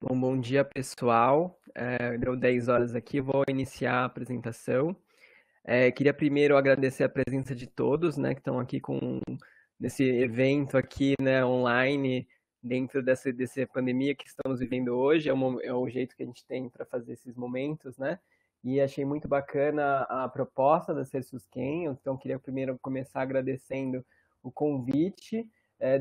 Bom dia, pessoal. Deu 10 horas aqui, vou iniciar a apresentação. Queria primeiro agradecer a presença de todos, né, que estão aqui nesse evento aqui, né, online, dentro dessa pandemia que estamos vivendo hoje. É o jeito que a gente tem para fazer esses momentos, né? E achei muito bacana a proposta da Cersusquem, então queria primeiro começar agradecendo o convite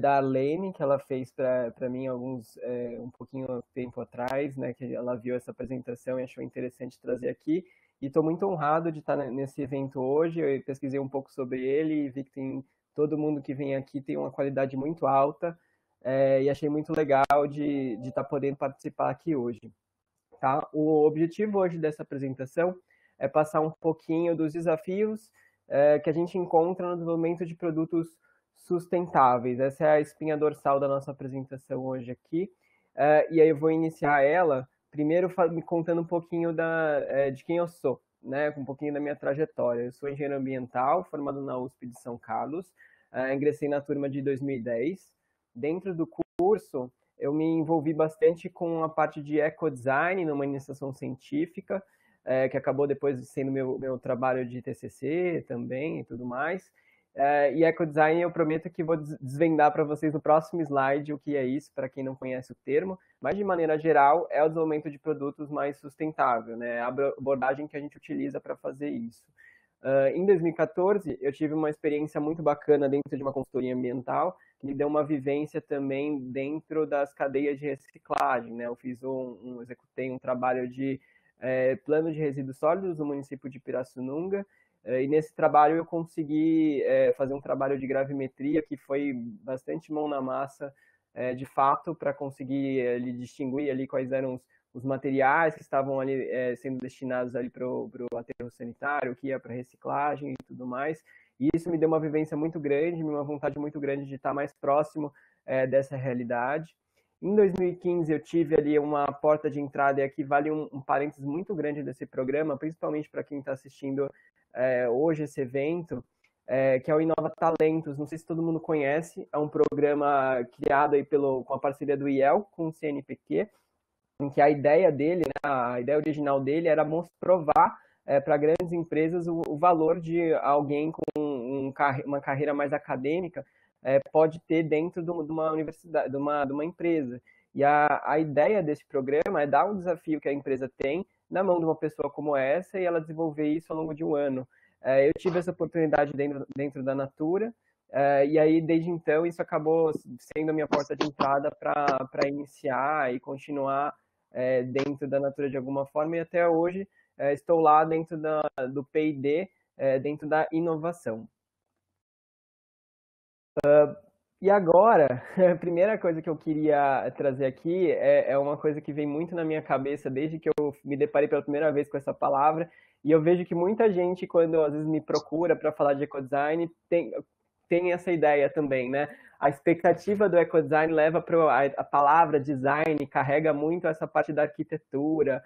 da Arlene, que ela fez para mim um pouquinho tempo atrás, né, que ela viu essa apresentação e achou interessante trazer aqui. E estou muito honrado de estar nesse evento hoje. Eu pesquisei um pouco sobre ele e vi que todo mundo que vem aqui tem uma qualidade muito alta, e achei muito legal de estar podendo participar aqui hoje. Tá? O objetivo hoje dessa apresentação é passar um pouquinho dos desafios que a gente encontra no desenvolvimento de produtos sustentáveis. Essa é a espinha dorsal da nossa apresentação hoje aqui. E aí eu vou iniciar ela, primeiro me contando um pouquinho de quem eu sou, né? Um pouquinho da minha trajetória. Eu sou engenheiro ambiental, formado na USP de São Carlos. Ingressei na turma de 2010. Dentro do curso, eu me envolvi bastante com a parte de ecodesign numa iniciação científica, que acabou depois sendo meu trabalho de TCC também e tudo mais. E ecodesign eu prometo que vou desvendar para vocês no próximo slide o que é isso, para quem não conhece o termo, mas de maneira geral é o desenvolvimento de produtos mais sustentável, né? A abordagem que a gente utiliza para fazer isso. Em 2014, eu tive uma experiência muito bacana dentro de uma consultoria ambiental, que me deu uma vivência também dentro das cadeias de reciclagem, né? Eu executei um trabalho de plano de resíduos sólidos no município de Pirassununga, e nesse trabalho eu consegui fazer um trabalho de gravimetria que foi bastante mão na massa, de fato, para conseguir distinguir ali quais eram os materiais que estavam ali sendo destinados ali para o aterro sanitário, que ia para reciclagem e tudo mais. E isso me deu uma vivência muito grande, uma vontade muito grande de estar mais próximo dessa realidade. Em 2015 eu tive ali uma porta de entrada, e aqui vale um parênteses muito grande desse programa, principalmente para quem está assistindo hoje esse evento, que é o Inova Talentos. Não sei se todo mundo conhece, é um programa criado aí com a parceria do IEL com o CNPq, em que a ideia dele, né, a ideia original dele era provar para grandes empresas o valor de alguém com uma carreira mais acadêmica pode ter dentro de uma universidade, de uma empresa. E a ideia desse programa é dar um desafio que a empresa tem na mão de uma pessoa como essa e ela desenvolver isso ao longo de um ano. Eu tive essa oportunidade dentro da Natura, e aí, desde então, isso acabou sendo a minha porta de entrada para iniciar e continuar dentro da Natura de alguma forma, e até hoje estou lá dentro do P&D, dentro da inovação. E agora, a primeira coisa que eu queria trazer aqui é uma coisa que vem muito na minha cabeça desde que eu me deparei pela primeira vez com essa palavra, e eu vejo que muita gente, quando às vezes me procura para falar de ecodesign, tem essa ideia também, né? A expectativa do ecodesign leva para a palavra design, carrega muito essa parte da arquitetura,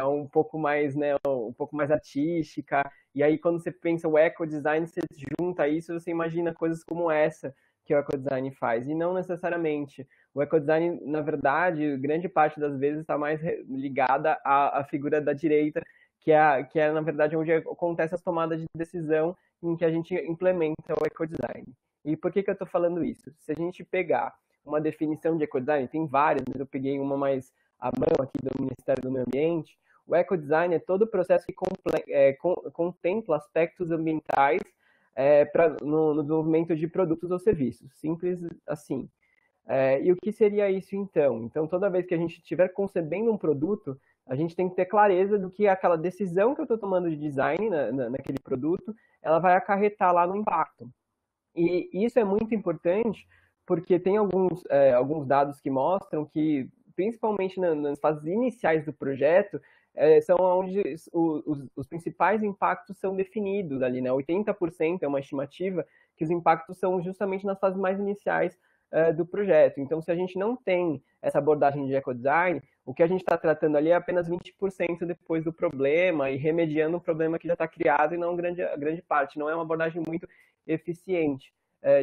um pouco mais, né, um pouco mais artística. E aí, quando você pensa o ecodesign, você junta isso, você imagina coisas como essa que o ecodesign faz. E não necessariamente. O ecodesign, na verdade, grande parte das vezes está mais ligada à figura da direita, que é, na verdade, onde acontece as tomadas de decisão em que a gente implementa o ecodesign. E por que eu estou falando isso? Se a gente pegar uma definição de ecodesign, tem várias, mas eu peguei uma mais à mão aqui do Ministério do Meio Ambiente. O ecodesign é todo o processo que contempla aspectos ambientais no desenvolvimento de produtos ou serviços. Simples assim. E o que seria isso então? Então, toda vez que a gente estiver concebendo um produto, a gente tem que ter clareza do que aquela decisão que eu estou tomando de design naquele produto, ela vai acarretar lá no impacto. E isso é muito importante porque tem alguns dados que mostram que, principalmente nas fases iniciais do projeto, são onde os principais impactos são definidos ali, né? 80% é uma estimativa que os impactos são justamente nas fases mais iniciais do projeto. Então, se a gente não tem essa abordagem de ecodesign, o que a gente está tratando ali é apenas 20% depois do problema e remediando um problema que já está criado e não a grande parte. Não é uma abordagem muito eficiente,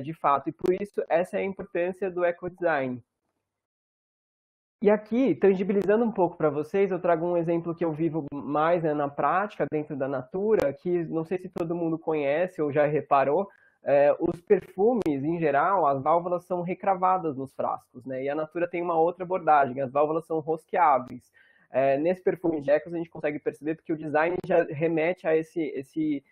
de fato. E por isso, essa é a importância do ecodesign. E aqui, tangibilizando um pouco para vocês, eu trago um exemplo que eu vivo mais, né, na prática, dentro da Natura, que não sei se todo mundo conhece ou já reparou, os perfumes, em geral, as válvulas são recravadas nos frascos, né? E a Natura tem uma outra abordagem, as válvulas são rosqueáveis. Nesse perfume de Ecos a gente consegue perceber porque o design já remete a esse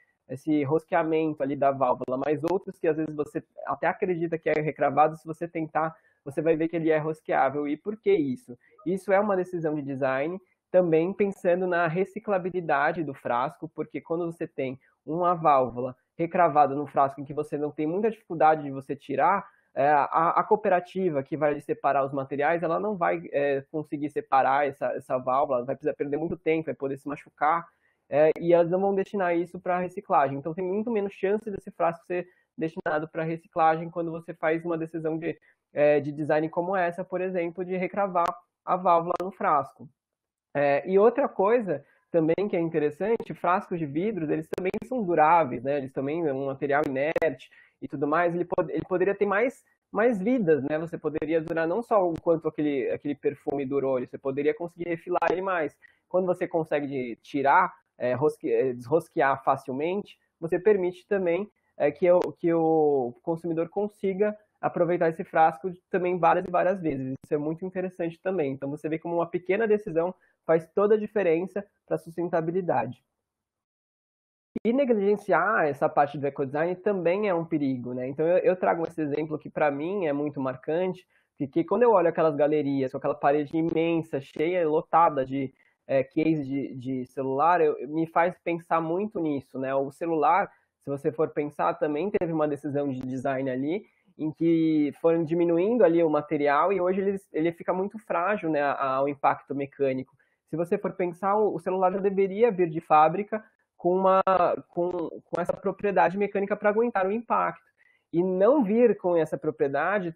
rosqueamento ali da válvula, mas outros que às vezes você até acredita que é recravado, se você tentar, você vai ver que ele é rosqueável. E por que isso? Isso é uma decisão de design, também pensando na reciclabilidade do frasco, porque quando você tem uma válvula recravada no frasco em que você não tem muita dificuldade de você tirar, a cooperativa que vai separar os materiais, ela não vai conseguir separar essa válvula, vai precisar perder muito tempo, vai poder se machucar, e elas não vão destinar isso para reciclagem. Então tem muito menos chance desse frasco ser destinado para reciclagem quando você faz uma decisão de design como essa, por exemplo, de recravar a válvula no frasco. E outra coisa também que é interessante, frascos de vidros, eles também são duráveis, né? Eles também é um material inerte e tudo mais, ele poderia ter mais vidas, né? Você poderia durar não só o quanto aquele perfume durou, você poderia conseguir refilar ele mais. Quando você consegue tirar, desrosquear facilmente, você permite também que o consumidor consiga aproveitar esse frasco também várias e várias vezes. Isso é muito interessante também. Então você vê como uma pequena decisão faz toda a diferença para a sustentabilidade. E negligenciar essa parte do ecodesign também é um perigo, né? Então eu trago esse exemplo que para mim é muito marcante, porque quando eu olho aquelas galerias com aquela parede imensa, cheia, lotada de case de celular, me faz pensar muito nisso, né? O celular, se você for pensar, também teve uma decisão de design ali, em que foram diminuindo ali o material e hoje ele fica muito frágil, né, ao impacto mecânico. Se você for pensar, o celular já deveria vir de fábrica com essa propriedade mecânica para aguentar o impacto. E não vir com essa propriedade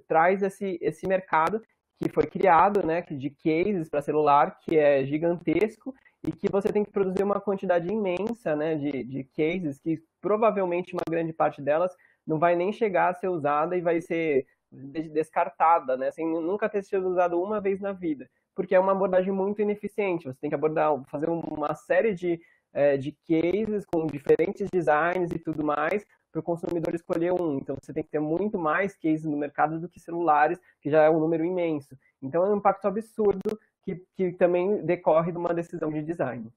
traz esse mercado que foi criado, né, de cases para celular, que é gigantesco e que você tem que produzir uma quantidade imensa, né, de cases que provavelmente uma grande parte delas não vai nem chegar a ser usada e vai ser descartada, né, sem nunca ter sido usado uma vez na vida, porque é uma abordagem muito ineficiente. Você tem que fazer uma série de cases com diferentes designs e tudo mais para o consumidor escolher um. Então você tem que ter muito mais cases no mercado do que celulares, que já é um número imenso. Então é um impacto absurdo que também decorre de uma decisão de design.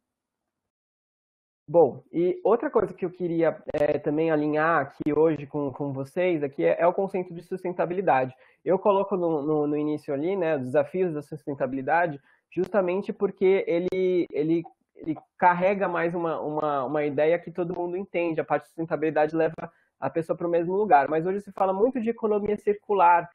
Bom, e outra coisa que eu queria também alinhar aqui hoje com vocês aqui é o conceito de sustentabilidade. Eu coloco no início ali, né, os desafios da sustentabilidade, justamente porque ele carrega mais uma ideia que todo mundo entende. A parte de sustentabilidade leva a pessoa para o mesmo lugar. Mas hoje se fala muito de economia circular,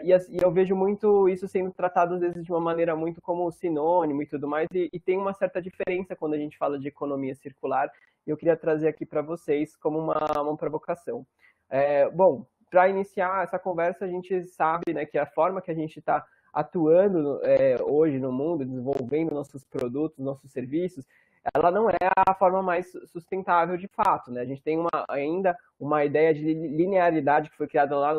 e eu vejo muito isso sendo tratado, às vezes, de uma maneira muito como sinônimo e tudo mais, e tem uma certa diferença quando a gente fala de economia circular, e eu queria trazer aqui para vocês como uma provocação. Bom, para iniciar essa conversa, a gente sabe, né, que a forma que a gente está atuando hoje no mundo, desenvolvendo nossos produtos, nossos serviços, ela não é a forma mais sustentável de fato, né? A gente tem ainda uma ideia de linearidade que foi criada lá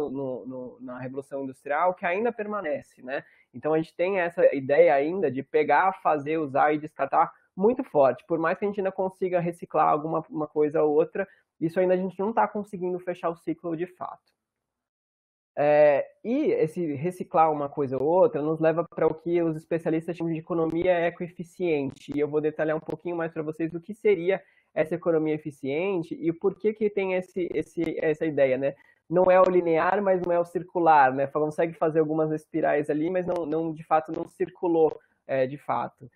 na Revolução Industrial que ainda permanece, né? Então a gente tem essa ideia ainda de pegar, fazer, usar e descartar muito forte. Por mais que a gente ainda consiga reciclar alguma uma coisa ou outra, isso ainda a gente não está conseguindo fechar o ciclo de fato. E esse reciclar uma coisa ou outra nos leva para o que os especialistas chamam de economia ecoeficiente. E eu vou detalhar um pouquinho mais para vocês o que seria essa economia eficiente e por que tem essa ideia, né? Não é o linear, mas não é o circular, né? Consegue fazer algumas espirais ali, mas não de fato não circulou de fato.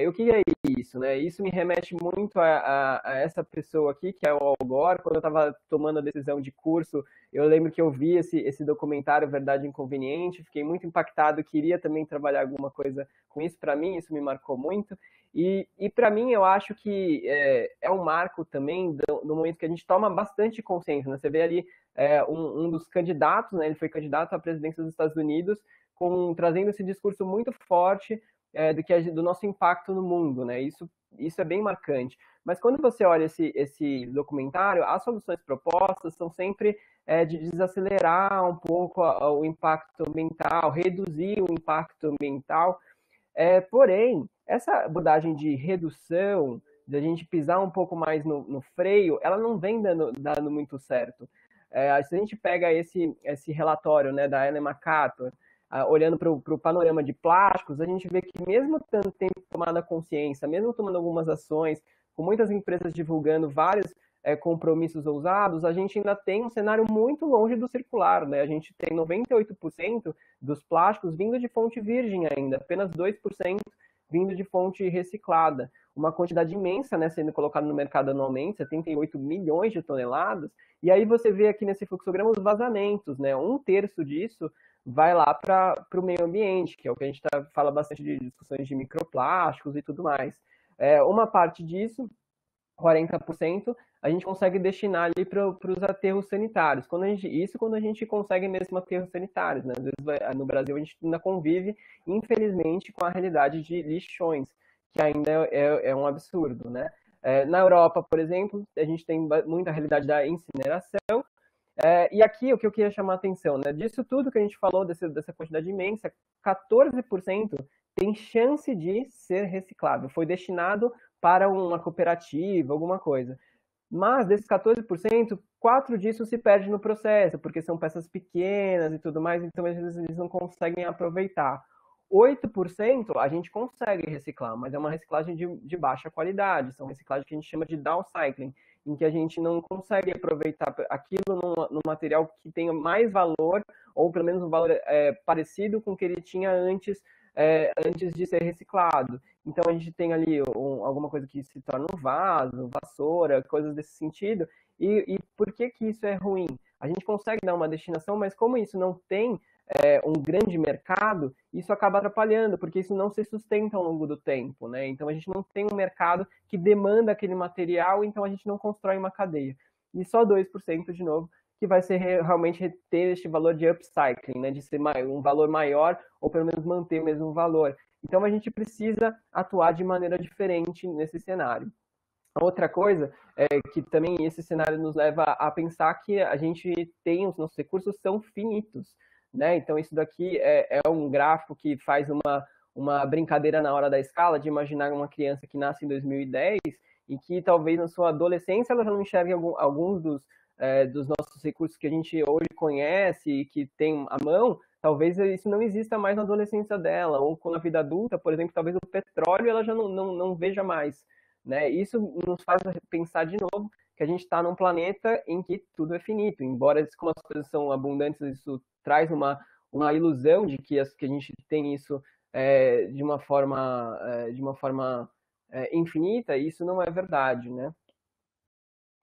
O que é isso, né? Isso me remete muito a essa pessoa aqui, que é o Al Gore. Quando eu estava tomando a decisão de curso, eu lembro que eu vi esse documentário Verdade Inconveniente, fiquei muito impactado, queria também trabalhar alguma coisa com isso. Para mim, isso me marcou muito. E para mim, eu acho que é um marco também no momento que a gente toma bastante consciência, né? Você vê ali um dos candidatos, né? Ele foi candidato à presidência dos Estados Unidos, trazendo esse discurso muito forte do nosso impacto no mundo, né? Isso é bem marcante. Mas quando você olha esse documentário, as soluções propostas são sempre de desacelerar um pouco o impacto ambiental, reduzir o impacto ambiental. Porém, essa abordagem de redução, de a gente pisar um pouco mais no freio, ela não vem dando muito certo. Se a gente pega esse relatório, né, da Ellen MacArthur, olhando para o panorama de plásticos, a gente vê que mesmo tendo tomado a consciência, mesmo tomando algumas ações, com muitas empresas divulgando vários compromissos ousados, a gente ainda tem um cenário muito longe do circular, né? A gente tem 98% dos plásticos vindo de fonte virgem ainda, apenas 2% vindo de fonte reciclada. Uma quantidade imensa, né, sendo colocada no mercado anualmente, 78 milhões de toneladas, e aí você vê aqui nesse fluxograma os vazamentos, né? 1/3 disso vai lá para o meio ambiente, que é o que a gente fala bastante de discussões de microplásticos e tudo mais. Uma parte disso, 40%, a gente consegue destinar ali para os aterros sanitários. Isso quando a gente consegue mesmo aterros sanitários, né? Às vezes no Brasil a gente ainda convive, infelizmente, com a realidade de lixões, que ainda é um absurdo, né? Na Europa, por exemplo, a gente tem muita realidade da incineração, e aqui o que eu queria chamar a atenção, né? Disso tudo que a gente falou, dessa quantidade imensa, 14% tem chance de ser reciclado, foi destinado para uma cooperativa, alguma coisa. Mas desses 14%, 4 disso se perde no processo, porque são peças pequenas e tudo mais, então às vezes eles não conseguem aproveitar. 8% a gente consegue reciclar, mas é uma reciclagem de baixa qualidade, são reciclagens que a gente chama de downcycling, em que a gente não consegue aproveitar aquilo no material que tenha mais valor, ou pelo menos um valor parecido com o que ele tinha antes de ser reciclado. Então a gente tem ali alguma coisa que se torna um vaso, vassoura, coisas desse sentido. E por que isso é ruim? A gente consegue dar uma destinação, mas como isso não tem um grande mercado, isso acaba atrapalhando, porque isso não se sustenta ao longo do tempo, né? Então a gente não tem um mercado que demanda aquele material, então a gente não constrói uma cadeia. E só 2%, de novo, que vai ser realmente ter este valor de upcycling, né? De ser um valor maior, ou pelo menos manter o mesmo valor. Então a gente precisa atuar de maneira diferente nesse cenário. Outra coisa é que também esse cenário nos leva a pensar que a gente tem, os nossos recursos são finitos, né? Então isso daqui é um gráfico que faz uma brincadeira na hora da escala, de imaginar uma criança que nasce em 2010 e que talvez na sua adolescência ela já não enxergue alguns dos nossos recursos que a gente hoje conhece e que tem à mão, talvez isso não exista mais na adolescência dela, ou com a vida adulta, por exemplo, talvez o petróleo ela já não veja mais, né? Isso nos faz pensar de novo que a gente está num planeta em que tudo é finito, embora como as coisas são abundantes, isso traz uma ilusão de que a gente tem isso de uma forma infinita, e isso não é verdade, né?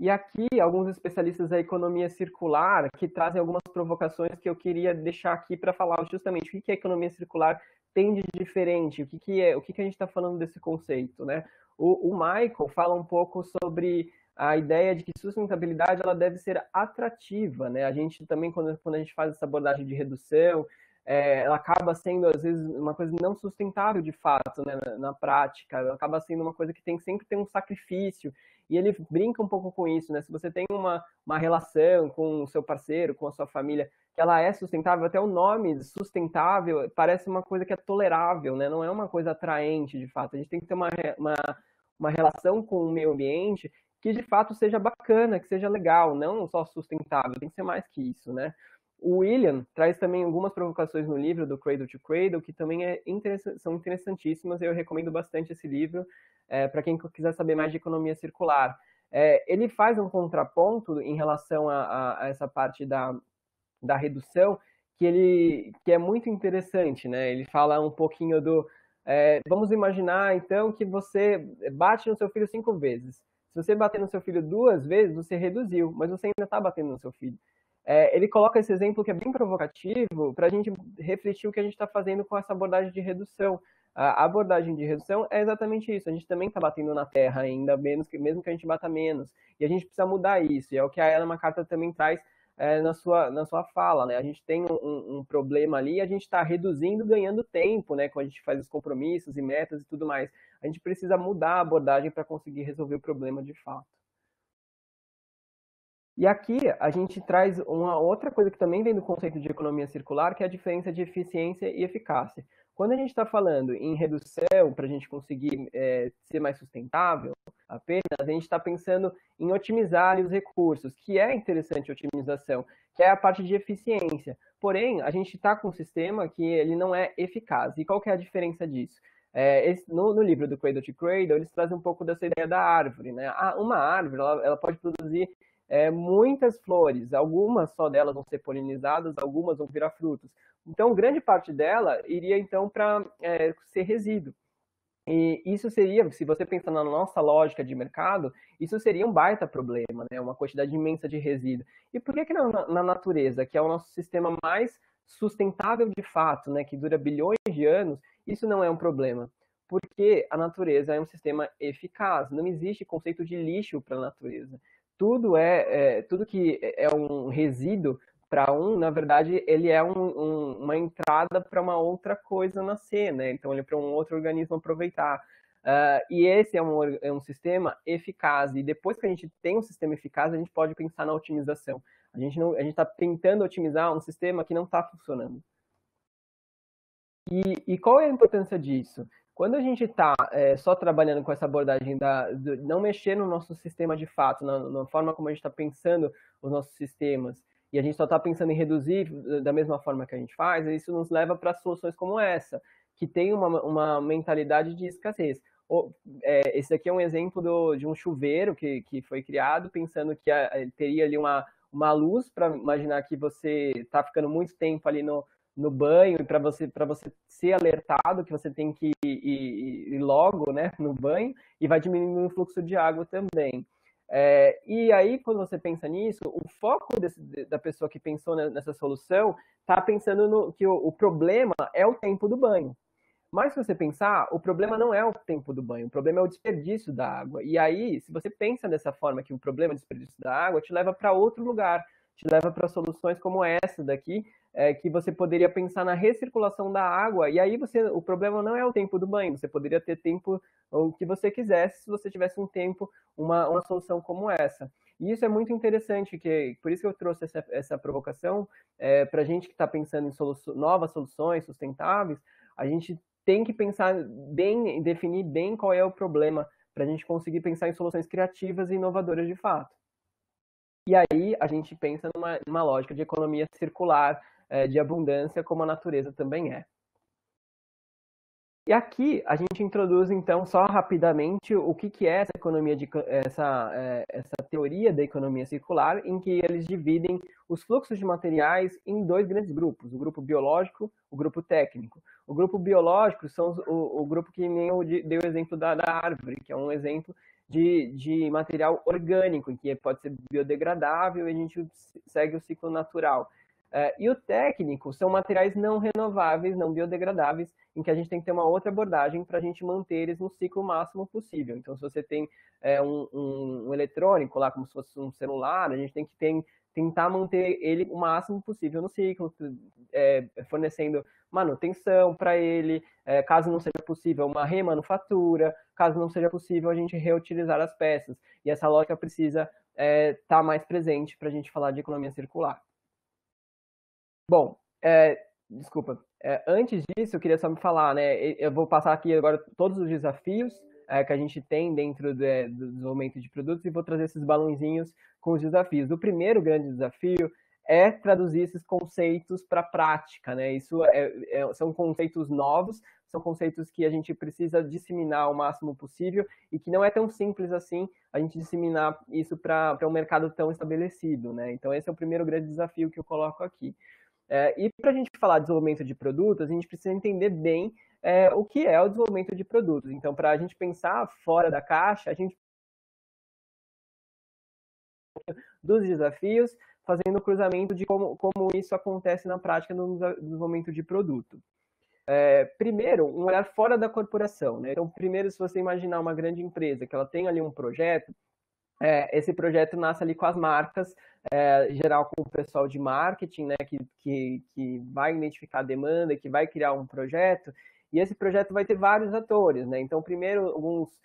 E aqui, alguns especialistas da economia circular que trazem algumas provocações que eu queria deixar aqui para falar justamente o que a economia circular tem de diferente, o que a gente está falando desse conceito, né? O Michael fala um pouco sobre a ideia de que sustentabilidade ela deve ser atrativa, né? A gente também, quando a gente faz essa abordagem de redução, ela acaba sendo, às vezes, uma coisa não sustentável de fato, né, na prática, ela acaba sendo uma coisa que sempre tem um sacrifício, e ele brinca um pouco com isso, né? Se você tem uma relação com o seu parceiro, com a sua família, que ela é sustentável, até o nome sustentável parece uma coisa que é tolerável, né? Não é uma coisa atraente, de fato. A gente tem que ter uma relação com o meio ambiente que, de fato, seja bacana, que seja legal, não só sustentável, tem que ser mais que isso, né? O William traz também algumas provocações no livro do Cradle to Cradle, que também são interessantíssimas, e eu recomendo bastante esse livro para quem quiser saber mais de economia circular. Ele faz um contraponto em relação a essa parte da redução, que é muito interessante, né? Ele fala um pouquinho vamos imaginar, então, que você bate no seu filho 5 vezes. Se você bater no seu filho 2 vezes, você reduziu, mas você ainda está batendo no seu filho. Ele coloca esse exemplo que é bem provocativo para a gente refletir o que a gente está fazendo com essa abordagem de redução. A abordagem de redução é exatamente isso. A gente também está batendo na terra ainda, mesmo que a gente bata menos. E a gente precisa mudar isso. E é o que a Ellen MacArthur também traz na sua fala, né? A gente tem um problema ali, a gente está reduzindo, ganhando tempo, né? Quando a gente faz os compromissos e metas e tudo mais. A gente precisa mudar a abordagem para conseguir resolver o problema de fato. E aqui a gente traz uma outra coisa que também vem do conceito de economia circular, que é a diferença de eficiência e eficácia. Quando a gente está falando em redução para a gente conseguir ser mais sustentável, apenas a gente está pensando em otimizar os recursos, que é interessante a otimização, que é a parte de eficiência. Porém, a gente está com um sistema que ele não é eficaz. E qual que é a diferença disso? No livro do Cradle to Cradle, eles trazem um pouco dessa ideia da árvore. Né? Uma árvore ela pode produzir muitas flores, algumas só delas vão ser polinizadas, algumas vão virar frutos. Então, grande parte dela iria então para ser resíduo. E isso seria, se você pensar na nossa lógica de mercado, isso seria um baita problema, né? Uma quantidade imensa de resíduo. E por que na natureza, que é o nosso sistema mais sustentável de fato, né, que dura bilhões de anos, isso não é um problema? Porque a natureza é um sistema eficaz, não existe conceito de lixo para a natureza. Tudo que é um resíduo para na verdade, ele é uma entrada para uma outra coisa nascer, né? Então, ele é para um outro organismo aproveitar. E esse é um sistema eficaz. E depois que a gente tem um sistema eficaz, a gente pode pensar na otimização. A gente está tentando otimizar um sistema que não está funcionando. E qual é a importância disso? Quando a gente está só trabalhando com essa abordagem de não mexer no nosso sistema de fato, na forma como a gente está pensando os nossos sistemas, e a gente só está pensando em reduzir da mesma forma que a gente faz, isso nos leva para soluções como essa, que tem uma mentalidade de escassez. Esse aqui é um exemplo de um chuveiro que foi criado pensando que teria ali uma luz para imaginar que você está ficando muito tempo ali no banho, e para você ser alertado que você tem que ir logo, né, no banho, e vai diminuindo o fluxo de água também. E aí, quando você pensa nisso, o foco da pessoa que pensou nessa solução está pensando que o problema é o tempo do banho. Mas se você pensar, o problema não é o tempo do banho, o problema é o desperdício da água. E aí, se você pensa dessa forma, que o problema é o desperdício da água, te leva para outro lugar, te leva para soluções como essa daqui, que você poderia pensar na recirculação da água. E aí o problema não é o tempo do banho, você poderia ter tempo o que você quisesse se você tivesse um tempo, uma solução como essa. E isso é muito interessante, por isso que eu trouxe essa provocação, para a gente que está pensando em novas soluções sustentáveis, a gente tem que pensar bem, definir bem qual é o problema, para a gente conseguir pensar em soluções criativas e inovadoras de fato. E aí a gente pensa numa lógica de economia circular, de abundância, como a natureza também é. E aqui a gente introduz, então, só rapidamente o que é essa teoria da economia circular, em que eles dividem os fluxos de materiais em dois grandes grupos, o grupo biológico, o grupo técnico. O grupo biológico são o grupo que nem eu dei o exemplo da árvore, que é um exemplo de material orgânico, que pode ser biodegradável e a gente segue o ciclo natural. E o técnico são materiais não renováveis, não biodegradáveis, em que a gente tem que ter uma outra abordagem para a gente manter eles no ciclo máximo possível. Então, se você tem um eletrônico lá, como se fosse um celular, a gente tem que tentar manter ele o máximo possível no ciclo, fornecendo manutenção para ele, caso não seja possível uma remanufatura, caso não seja possível a gente reutilizar as peças. E essa lógica precisa estar mais presente para a gente falar de economia circular. Bom, desculpa. Antes disso, eu queria só me falar, né? Eu vou passar aqui agora todos os desafios que a gente tem dentro do desenvolvimento de produtos e vou trazer esses balãozinhos com os desafios. O primeiro grande desafio é traduzir esses conceitos para a prática, né? Isso são conceitos novos, são conceitos que a gente precisa disseminar o máximo possível e que não é tão simples assim a gente disseminar isso para um mercado tão estabelecido, né? Então esse é o primeiro grande desafio que eu coloco aqui. E para a gente falar de desenvolvimento de produtos, a gente precisa entender bem o que é o desenvolvimento de produtos. Então, para a gente pensar fora da caixa, a gente dos desafios, fazendo o cruzamento de como isso acontece na prática no desenvolvimento de produto. Primeiro, um olhar fora da corporação, né? Então, primeiro, se você imaginar uma grande empresa que ela tem ali um projeto, esse projeto nasce ali com as marcas, geral com o pessoal de marketing, né, que vai identificar a demanda, que vai criar um projeto, e esse projeto vai ter vários atores, né? Então, primeiro, alguns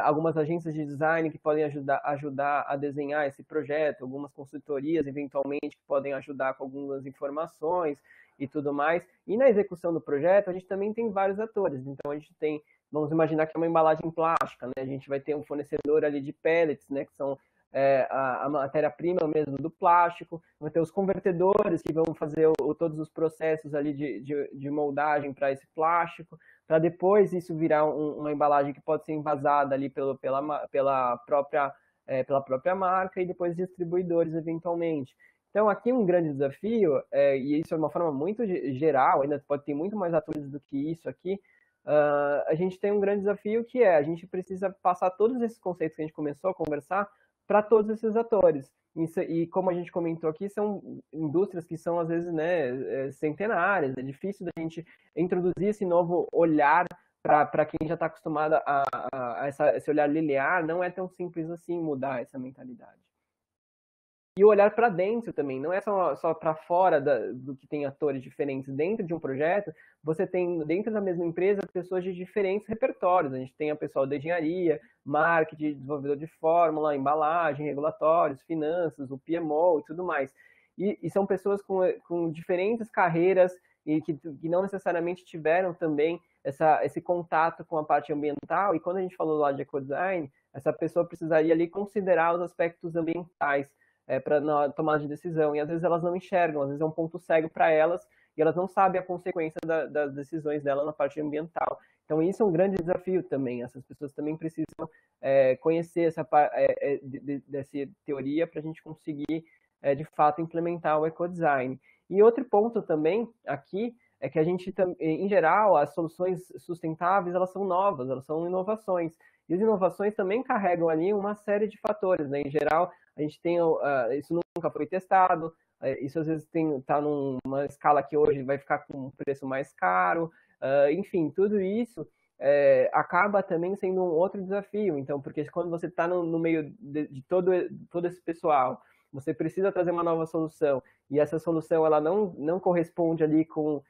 algumas agências de design que podem ajudar a desenhar esse projeto, algumas consultorias, eventualmente, que podem ajudar com algumas informações e tudo mais. E na execução do projeto, a gente também tem vários atores. Então, a gente tem, vamos imaginar que é uma embalagem plástica, né? A gente vai ter um fornecedor ali de pellets, né? Que são a matéria-prima mesmo do plástico, vai ter os convertedores que vão fazer todos os processos ali de moldagem para esse plástico, para depois isso virar uma embalagem que pode ser envasada ali pela própria marca e depois distribuidores eventualmente. Então aqui um grande desafio, e isso é uma forma muito geral, ainda pode ter muito mais atores do que isso aqui, a gente tem um grande desafio que a gente precisa passar todos esses conceitos que a gente começou a conversar para todos esses atores. E como a gente comentou aqui, são indústrias que são, às vezes, né, centenárias. É difícil da gente introduzir esse novo olhar para quem já está acostumado a esse olhar linear. Não é tão simples assim mudar essa mentalidade. E o olhar para dentro também, não é só para fora do que tem atores diferentes. Dentro de um projeto, você tem, dentro da mesma empresa, pessoas de diferentes repertórios. A gente tem o pessoal da engenharia, marketing, desenvolvedor de fórmula, embalagem, regulatórios, finanças, o PMO e tudo mais. E são pessoas com diferentes carreiras e que não necessariamente tiveram também esse contato com a parte ambiental. E quando a gente falou lá de ecodesign, essa pessoa precisaria ali considerar os aspectos ambientais para na tomada de decisão. E às vezes elas não enxergam, às vezes é um ponto cego para elas e elas não sabem a consequência das decisões dela na parte ambiental. Então isso é um grande desafio também. Essas pessoas também precisam conhecer dessa teoria para a gente conseguir, de fato, implementar o ecodesign. E outro ponto também aqui é que a gente, em geral, as soluções sustentáveis, elas são novas, elas são inovações. E as inovações também carregam ali uma série de fatores, né? Em geral, a gente tem, isso nunca foi testado, isso às vezes está numa escala que hoje vai ficar com um preço mais caro, enfim, tudo isso acaba também sendo um outro desafio. Então, porque quando você está no meio de todo esse pessoal, você precisa trazer uma nova solução, e essa solução ela não corresponde ali com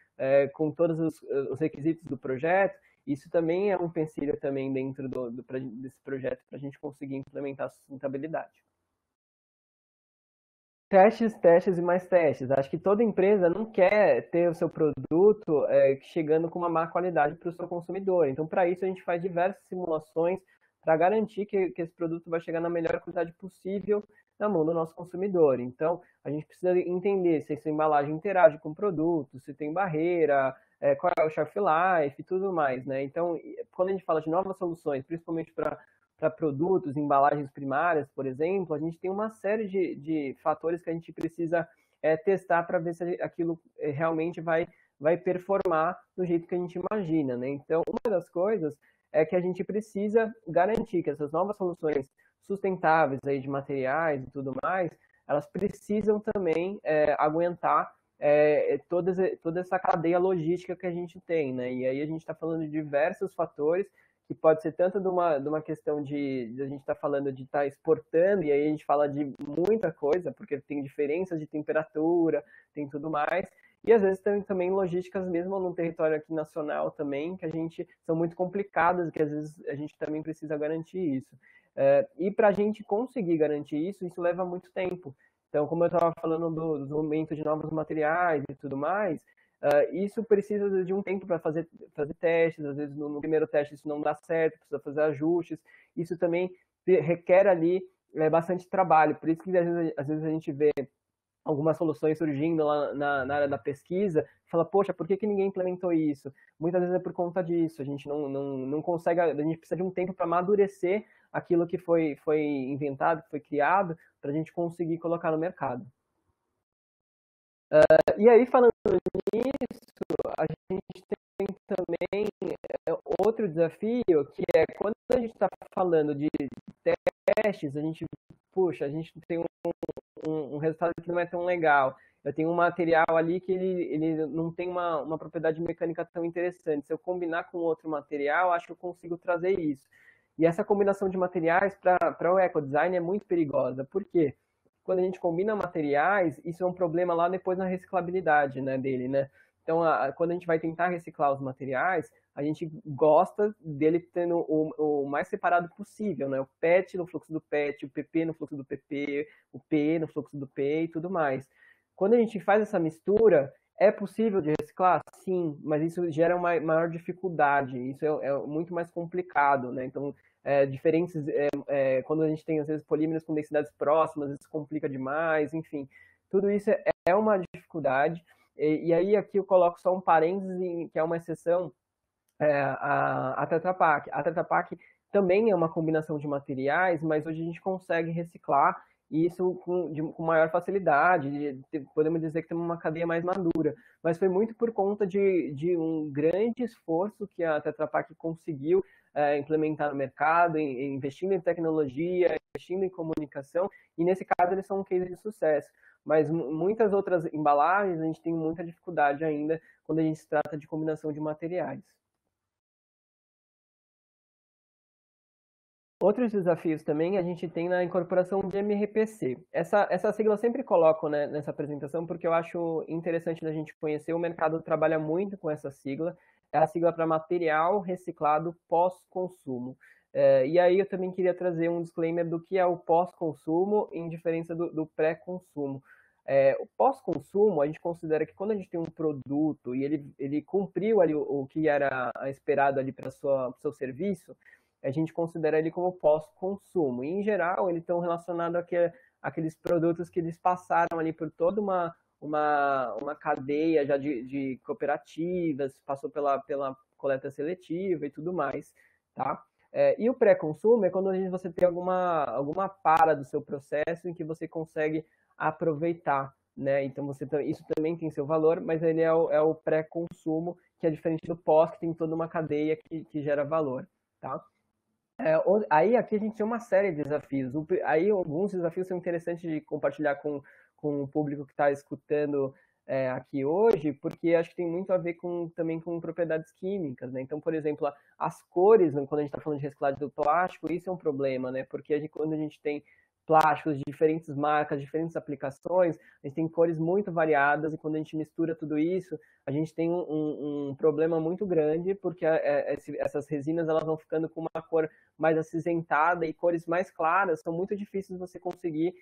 todos os requisitos do projeto, isso também é um empecilho também dentro desse projeto para a gente conseguir implementar a sustentabilidade. Testes, testes e mais testes. Acho que toda empresa não quer ter o seu produto chegando com uma má qualidade para o seu consumidor. Então, para isso, a gente faz diversas simulações para garantir que esse produto vai chegar na melhor qualidade possível na mão do nosso consumidor. Então, a gente precisa entender se essa embalagem interage com o produto, se tem barreira, qual é o shelf life e tudo mais, né? Então, quando a gente fala de novas soluções, principalmente para produtos, embalagens primárias, por exemplo, a gente tem uma série de fatores que a gente precisa testar para ver se aquilo realmente vai performar do jeito que a gente imagina, né? Então, uma das coisas é que a gente precisa garantir que essas novas soluções sustentáveis aí de materiais e tudo mais, elas precisam também aguentar toda essa cadeia logística que a gente tem, né? E aí a gente está falando de diversos fatores que pode ser tanto de uma questão de a gente estar falando de estar exportando, e aí a gente fala de muita coisa, porque tem diferenças de temperatura, tem tudo mais, e às vezes tem também logísticas mesmo no território aqui nacional também, que a gente são muito complicadas, que às vezes a gente também precisa garantir isso. E para a gente conseguir garantir isso leva muito tempo. Então, como eu estava falando do desenvolvimento de novos materiais e tudo mais, isso precisa de um tempo para fazer testes, às vezes no primeiro teste isso não dá certo, precisa fazer ajustes, isso também requer ali bastante trabalho, por isso que às vezes a gente vê algumas soluções surgindo lá na área da pesquisa, fala, poxa, por que ninguém implementou isso? Muitas vezes é por conta disso, a gente não consegue, a gente precisa de um tempo para amadurecer aquilo que foi inventado, que foi criado, para a gente conseguir colocar no mercado. E aí, falando nisso, a gente tem também outro desafio, que é quando a gente está falando de testes, a gente tem um resultado que não é tão legal. Eu tenho um material ali que ele não tem uma propriedade mecânica tão interessante. Se eu combinar com outro material, acho que eu consigo trazer isso. E essa combinação de materiais para o ecodesign é muito perigosa. Por quê? Quando a gente combina materiais, isso é um problema lá depois na reciclabilidade, né, dele, né? Então, quando a gente vai tentar reciclar os materiais, a gente gosta dele tendo o mais separado possível, né? O PET no fluxo do PET, o PP no fluxo do PP, o PE no fluxo do PE e tudo mais. Quando a gente faz essa mistura, é possível de reciclar? Sim, mas isso gera uma maior dificuldade, isso é muito mais complicado, né? Então, diferentes, quando a gente tem, às vezes, polímeros com densidades próximas, isso complica demais, enfim. Tudo isso é uma dificuldade, e aí aqui eu coloco só um parênteses, que é uma exceção, a Tetra Pak. A Tetra Pak também é uma combinação de materiais, mas hoje a gente consegue reciclar isso com maior facilidade, podemos dizer que temos uma cadeia mais madura, mas foi muito por conta de um grande esforço que a Tetra Pak conseguiu implementar no mercado, investindo em tecnologia, investindo em comunicação, e nesse caso eles são um case de sucesso. Mas muitas outras embalagens a gente tem muita dificuldade ainda quando a gente se trata de combinação de materiais. Outros desafios também a gente tem na incorporação de MRPC. Essa sigla eu sempre coloco, né, nessa apresentação porque eu acho interessante da gente conhecer. O mercado trabalha muito com essa sigla. É a sigla para material reciclado pós-consumo. E aí eu também queria trazer um disclaimer do que é o pós-consumo em diferença do pré-consumo. O pós-consumo, a gente considera que quando a gente tem um produto e ele cumpriu ali o que era esperado ali para o seu serviço, a gente considera ele como pós-consumo. E, em geral, eles estão relacionados àqueles produtos que eles passaram ali por toda uma cadeia já de cooperativas, passou pela coleta seletiva e tudo mais, tá? E o pré-consumo é quando você tem alguma para do seu processo em que você consegue aproveitar, né? Então, isso também tem seu valor, mas ele é o pré-consumo, que é diferente do pós, que tem toda uma cadeia que gera valor, tá? Aí aqui a gente tem uma série de desafios. Aí alguns desafios são interessantes de compartilhar com o público que está escutando aqui hoje, porque acho que tem muito a ver também com propriedades químicas, né? Então, por exemplo, as cores, quando a gente está falando de reciclagem do plástico, isso é um problema, né? Porque quando a gente tem plásticos de diferentes marcas, diferentes aplicações, a gente tem cores muito variadas, e quando a gente mistura tudo isso, a gente tem um problema muito grande, porque essas resinas elas vão ficando com uma cor mais acinzentada e cores mais claras, são muito difíceis você conseguir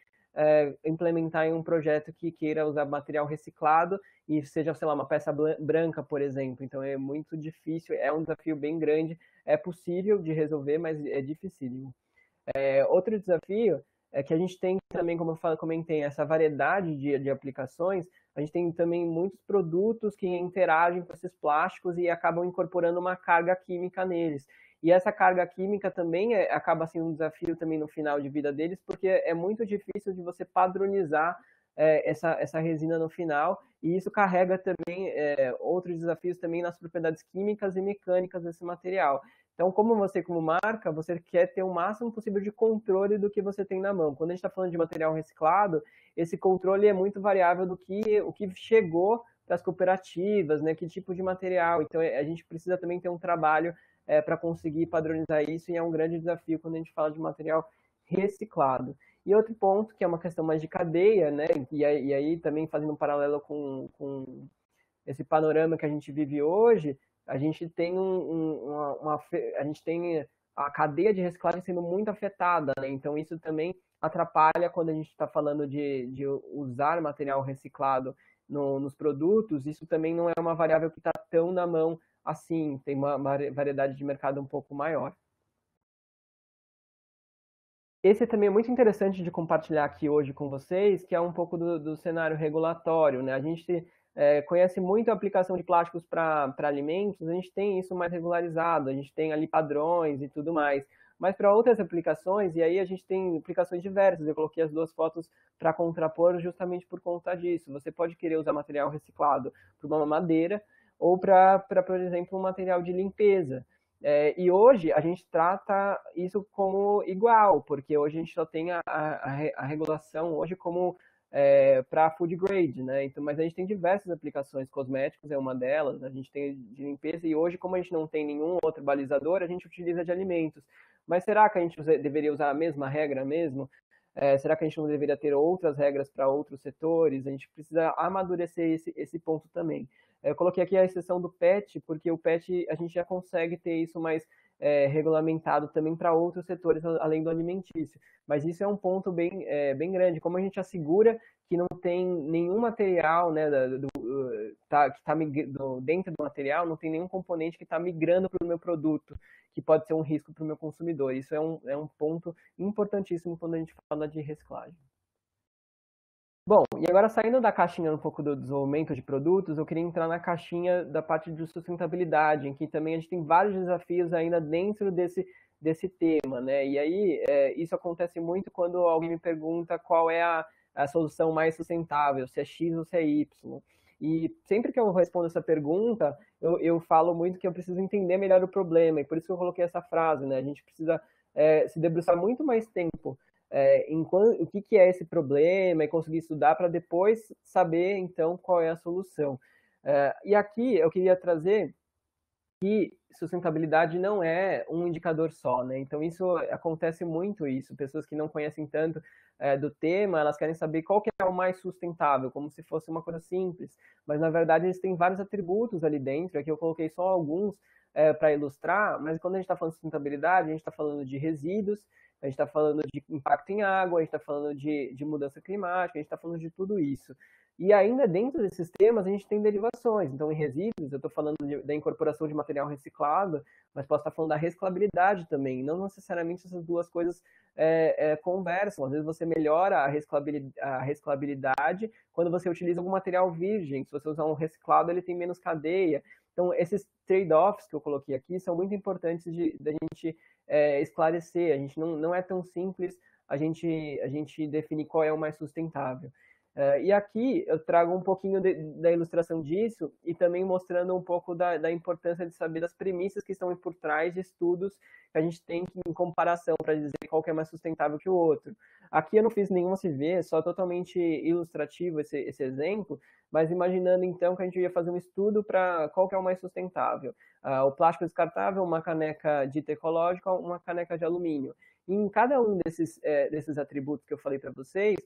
implementar em um projeto que queira usar material reciclado e seja, sei lá, uma peça branca, por exemplo. Então é muito difícil, é um desafio bem grande, é possível de resolver, mas é dificílimo. Outro desafio é que a gente tem também, como eu comentei, essa variedade de aplicações, a gente tem também muitos produtos que interagem com esses plásticos e acabam incorporando uma carga química neles. E essa carga química também acaba sendo um desafio também no final de vida deles, porque é muito difícil de você padronizar essa resina no final, e isso carrega também outros desafios também nas propriedades químicas e mecânicas desse material. Então, como marca, você quer ter o máximo possível de controle do que você tem na mão. Quando a gente está falando de material reciclado, esse controle é muito variável do que o que chegou para as cooperativas, né? Que tipo de material. Então, a gente precisa também ter um trabalho para conseguir padronizar isso, e é um grande desafio quando a gente fala de material reciclado. E outro ponto, que é uma questão mais de cadeia, né? E aí também fazendo um paralelo com esse panorama que a gente vive hoje, a gente tem a gente tem a cadeia de reciclagem sendo muito afetada, né? Então isso também atrapalha quando a gente está falando de usar material reciclado nos produtos. Isso também não é uma variável que está tão na mão assim, tem uma variedade de mercado um pouco maior. Esse também é muito interessante de compartilhar aqui hoje com vocês, que é um pouco do cenário regulatório, né? A gente conhece muito a aplicação de plásticos para alimentos, a gente tem isso mais regularizado, a gente tem ali padrões e tudo mais. Mas para outras aplicações, e aí a gente tem aplicações diversas, eu coloquei as duas fotos para contrapor justamente por conta disso. Você pode querer usar material reciclado para uma madeira, ou por exemplo, um material de limpeza. E hoje a gente trata isso como igual, porque hoje a gente só tem a regulação hoje como para food grade, né? Então, mas a gente tem diversas aplicações, cosméticos é uma delas, a gente tem de limpeza, e hoje, como a gente não tem nenhum outro balizador, a gente utiliza de alimentos. Mas será que a gente deveria usar a mesma regra mesmo? Será que a gente não deveria ter outras regras para outros setores? A gente precisa amadurecer esse ponto também. Eu coloquei aqui a exceção do PET, porque o PET a gente já consegue ter isso mais regulamentado também para outros setores além do alimentício. Mas isso é um ponto bem grande. Como a gente assegura que não tem nenhum material, né, que está dentro do material, não tem nenhum componente que está migrando para o meu produto, que pode ser um risco para o meu consumidor. Isso é um ponto importantíssimo quando a gente fala de reciclagem. Bom, e agora saindo da caixinha um pouco do desenvolvimento de produtos, eu queria entrar na caixinha da parte de sustentabilidade, em que também a gente tem vários desafios ainda dentro desse tema, né? E aí, isso acontece muito quando alguém me pergunta qual é a solução mais sustentável, se é X ou se é Y. E sempre que eu respondo essa pergunta, eu falo muito que eu preciso entender melhor o problema, e por isso que eu coloquei essa frase, né? A gente precisa se debruçar muito mais tempo o que é esse problema e conseguir estudar para depois saber, então, qual é a solução. E aqui eu queria trazer que sustentabilidade não é um indicador só, né? Então isso acontece muito isso. Pessoas que não conhecem tanto do tema, elas querem saber qual que é o mais sustentável, como se fosse uma coisa simples. Mas na verdade eles têm vários atributos ali dentro. Aqui eu coloquei só alguns para ilustrar. Mas quando a gente está falando de sustentabilidade, a gente está falando de resíduos, a gente está falando de impacto em água, a gente está falando de mudança climática, a gente está falando de tudo isso. E ainda dentro desses temas, a gente tem derivações. Então, em resíduos, eu estou falando da incorporação de material reciclado, mas posso estar falando da reciclabilidade também. Não necessariamente essas duas coisas conversam. Às vezes você melhora a reciclabilidade quando você utiliza algum material virgem. Se você usar um reciclado, ele tem menos cadeia. Então, esses trade-offs que eu coloquei aqui são muito importantes da gente esclarecer. A gente não é tão simples a gente definir qual é o mais sustentável. E aqui eu trago um pouquinho da ilustração disso e também mostrando um pouco da importância de saber das premissas que estão por trás de estudos que a gente tem em comparação para dizer qual que é mais sustentável que o outro. Aqui eu não fiz nenhum CV, só totalmente ilustrativo esse exemplo, mas imaginando então que a gente ia fazer um estudo para qual que é o mais sustentável. O plástico descartável, uma caneca dita ecológica, uma caneca de alumínio. E em cada um desses atributos que eu falei para vocês,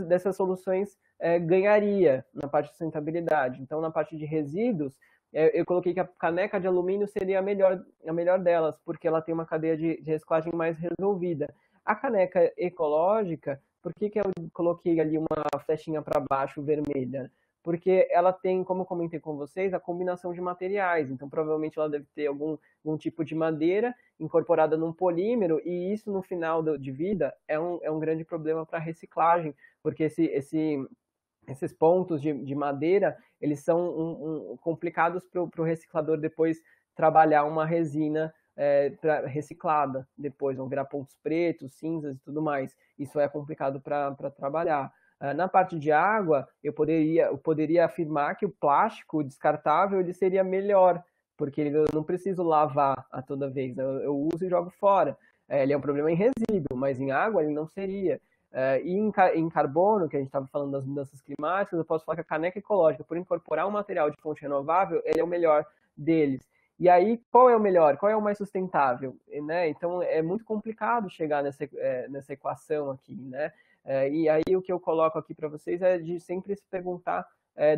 dessas soluções ganharia na parte de sustentabilidade. Então, na parte de resíduos, eu coloquei que a caneca de alumínio seria a melhor delas, porque ela tem uma cadeia de reciclagem mais resolvida. A caneca ecológica, por que eu coloquei ali uma flechinha para baixo vermelha? Porque ela tem, como eu comentei com vocês, a combinação de materiais. Então, provavelmente ela deve ter algum tipo de madeira incorporada num polímero, e isso no final de vida é um grande problema para a reciclagem, porque esses pontos de madeira, eles são complicados para o reciclador depois trabalhar uma resina reciclada depois, vão virar pontos pretos, cinzas e tudo mais. Isso é complicado para trabalhar. Na parte de água, eu poderia afirmar que o plástico descartável ele seria melhor, porque eu não preciso lavar a toda vez, eu uso e jogo fora. Ele é um problema em resíduo, mas em água ele não seria. E em carbono, que a gente estava falando das mudanças climáticas, eu posso falar que a caneca ecológica, por incorporar um material de fonte renovável, ele é o melhor deles. E aí, qual é o melhor? Qual é o mais sustentável? Né? Então, é muito complicado chegar nessa equação aqui, né? E aí, o que eu coloco aqui para vocês é de sempre se perguntar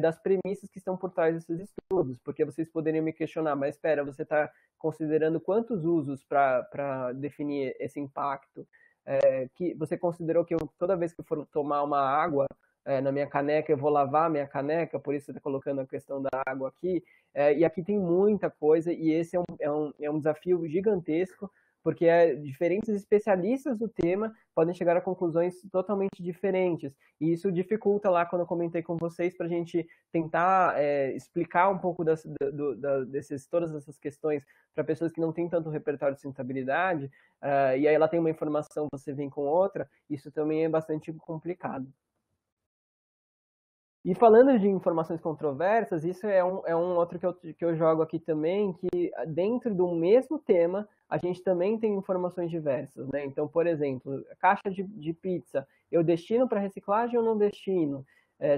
das premissas que estão por trás desses estudos, porque vocês poderiam me questionar, mas espera, você está considerando quantos usos para definir esse impacto? Que você considerou que toda vez que eu for tomar uma água na minha caneca, eu vou lavar a minha caneca, por isso você está colocando a questão da água aqui. E aqui tem muita coisa, e esse é um desafio gigantesco, porque diferentes especialistas do tema podem chegar a conclusões totalmente diferentes. E isso dificulta lá, quando eu comentei com vocês, para a gente tentar explicar um pouco todas essas questões para pessoas que não têm tanto repertório de sustentabilidade, e aí ela tem uma informação, você vem com outra, isso também é bastante complicado. E falando de informações controversas, isso é um outro que eu jogo aqui também, que dentro do mesmo tema, a gente também tem informações diversas, né? Então, por exemplo, caixa de pizza, eu destino para reciclagem ou não destino?